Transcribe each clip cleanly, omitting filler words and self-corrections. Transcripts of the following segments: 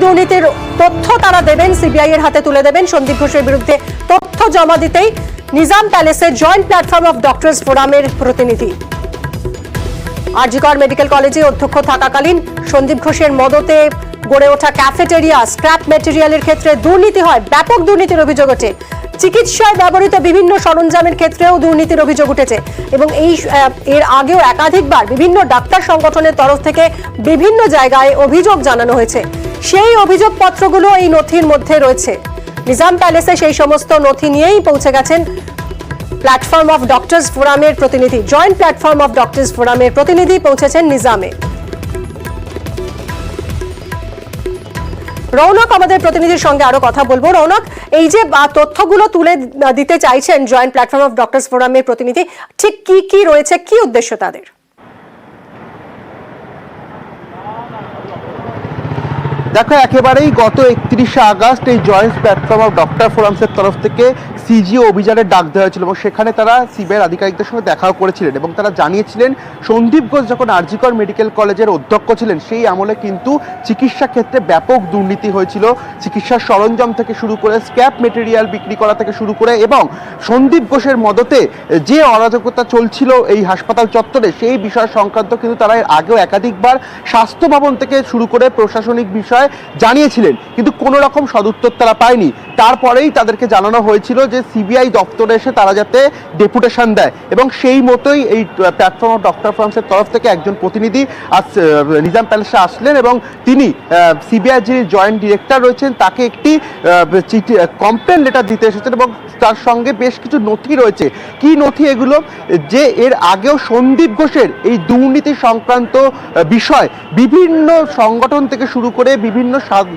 দুর্নীতির তথ্য তারা দেবেন, সিবিআই এর হাতে তুলে দেবেন। সন্দীপ ঘোষের বিরুদ্ধে তথ্য জমা দিতেই নিজাম প্যালেসের জয়েন্ট প্ল্যাটফর্ম অফ ডক্টরস ফোরামের প্রতিনিধি। জি কর মেডিকেল কলেজে অধ্যক্ষ থাকাকালীন সন্দীপ ঘোষের মদতে গড়ে ওঠা ক্যাফেটেরিয়া স্ক্র্যাপ ম্যাটেরিয়ালের ক্ষেত্রে দুর্নীতি হয়, ব্যাপক দুর্নীতির অভিযোগ ওঠে। চিকিৎসায় ব্যবহৃত বিভিন্ন সরঞ্জামের ক্ষেত্রেও দুর্নীতির অভিযোগ উঠেছে এবং এর আগেও একাধিকবার বিভিন্ন ডাক্তার সংগঠনের তরফ থেকে বিভিন্ন জায়গায় অভিযোগ জানানো হয়েছে। সেই অভিযোগপত্রগুলো এই নথির মধ্যে রয়েছে। নিজাম প্যালেসে সেই সমস্ত নথি নিয়েই পৌঁছে গেছেন প্ল্যাটফর্ম অফ ডক্টরস ফোরামের প্রতিনিধি। জয়েন্ট প্ল্যাটফর্ম অফ ডক্টরস ফোরামের প্রতিনিধি পৌঁছেছেন নিজামে। রৌনক আমাদের প্রতিনিধির সঙ্গে আরো কথা বলবো। রৌনক, এই যে তথ্যগুলো তুলে দিতে চাইছেন জয়েন্ট প্ল্যাটফর্ম অফ ডক্টরস ফোরামের প্রতিনিধি, ঠিক কি কি রয়েছে, কি উদ্দেশ্য তাদের? দেখো, একেবারেই গত 31শে আগস্ট এই জয়েন্ট প্ল্যাটফর্ম অফ ডক্টর ফোরামসের তরফ থেকে সিজিও অভিযানের ডাক দেওয়া হয়েছিল এবং সেখানে তারা সিবিআই আধিকারিকদের সঙ্গে দেখাও করেছিলেন এবং তারা জানিয়েছিলেন সন্দীপ ঘোষ যখন জি কর মেডিকেল কলেজের অধ্যক্ষ ছিলেন সেই আমলে কিন্তু চিকিৎসা ক্ষেত্রে ব্যাপক দুর্নীতি হয়েছিল। চিকিৎসার সরঞ্জাম থেকে শুরু করে স্ক্র্যাপ মেটেরিয়াল বিক্রি করা থেকে শুরু করে এবং সন্দীপ ঘোষের মদতে যে অরাজকতা চলছিল এই হাসপাতাল চত্বরে সেই বিষয় সংক্রান্ত কিন্তু তারা এর আগেও একাধিকবার স্বাস্থ্য ভবন থেকে শুরু করে প্রশাসনিক বিষয় জানিয়েছিলেন, কিন্তু কোনো রকম সদুত্তর তারা পায়নি। তারপরেই তাদেরকে জানানো হয়েছিল যে সিবিআই দপ্তরে এসে তারা যাতে ডেপুটেশন দেয় এবং সেই মতোই এই প্ল্যাটফর্ম অফ ডক্টর ফোরামসের তরফ থেকে একজন প্রতিনিধি আজ নিজাম প্যালেসে আসলেন এবং তিনি সিবিআই যিনি জয়েন্ট ডিরেক্টর রয়েছেন তাকে একটি চিঠি কমপ্লেন লেটার দিতে এসেছেন এবং তার সঙ্গে বেশ কিছু নথি রয়েছে। কি নথি এগুলো? যে এর আগেও সন্দীপ ঘোষের এই দুর্নীতি সংক্রান্ত বিষয় বিভিন্ন সংগঠন থেকে শুরু করে বিভিন্ন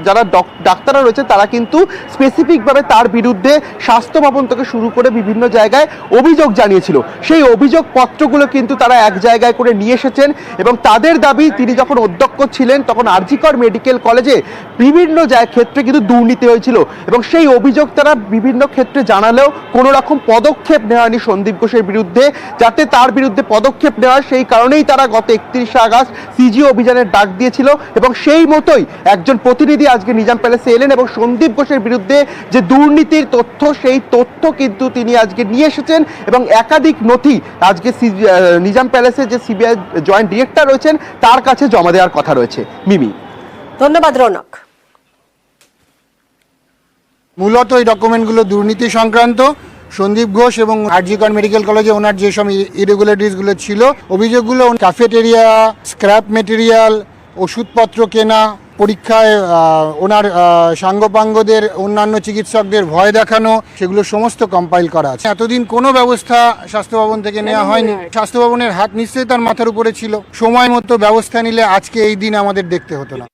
যারা ডাক্তাররা রয়েছে তারা কিন্তু স্পেসিফিকভাবে তার বিরুদ্ধে স্বাস্থ্য ভবন থেকে শুরু করে বিভিন্ন জায়গায় অভিযোগ জানিয়েছিল। সেই অভিযোগ পত্রগুলো কিন্তু তারা এক জায়গায় করে নিয়ে এসেছেন এবং তাদের দাবি তিনি যখন অধ্যক্ষ ছিলেন তখন জি কর মেডিকেল কলেজে বিভিন্ন ক্ষেত্রে কিন্তু দুর্নীতি হয়েছিল এবং সেই অভিযোগ তারা বিভিন্ন ক্ষেত্রে জানালেও কোনো রকম পদক্ষেপ নেওয়া হয়নি সন্দীপ ঘোষের বিরুদ্ধে। যাতে তার বিরুদ্ধে পদক্ষেপ নেওয়া সেই কারণেই তারা গত 31শে আগস্ট সিজিও অভিযানের ডাক দিয়েছিল এবং সেই মতোই একজন প্রতিনিধি আজকে নিজাম প্যালেসে এলেন এবং সন্দীপ ঘোষের বিরুদ্ধে যে দুর্নীতির তথ্য সেই তথ্য কিন্তু তিনি আজকে নিয়ে এসেছেন এবং একাধিক নথি আজকে নিজাম প্যালেসে যে সিবিআই জয়েন্ট ডিরেক্টর রয়েছেন তার কাছে জমা দেওয়ার কথা রয়েছে। মিমি, ধন্যবাদ। রৌনক, মূলত এই ডকুমেন্টগুলো দুর্নীতি সংক্রান্ত। সন্দীপ ঘোষ এবং জি কর মেডিকেল কলেজে ওনার যেসব ইরেগুলারিটিসগুলো ছিল, অভিযোগগুলো ক্যাফেটেরিয়া, স্ক্র্যাপ মেটেরিয়াল, ওষুধপত্র কেনা, পরীক্ষায় ওনার সাঙ্গপাঙ্গদের অন্যান্য চিকিৎসকদের ভয় দেখানো, সেগুলো সমস্ত কম্পাইল করা আছে। এতদিন কোনো ব্যবস্থা স্বাস্থ্য ভবন থেকে নেওয়া হয়নি। স্বাস্থ্য ভবনের হাত নিশ্চয়ই তার মাথার উপরে ছিল। সময় মতো ব্যবস্থা নিলে আজকে এই দিন আমাদের দেখতে হতো না।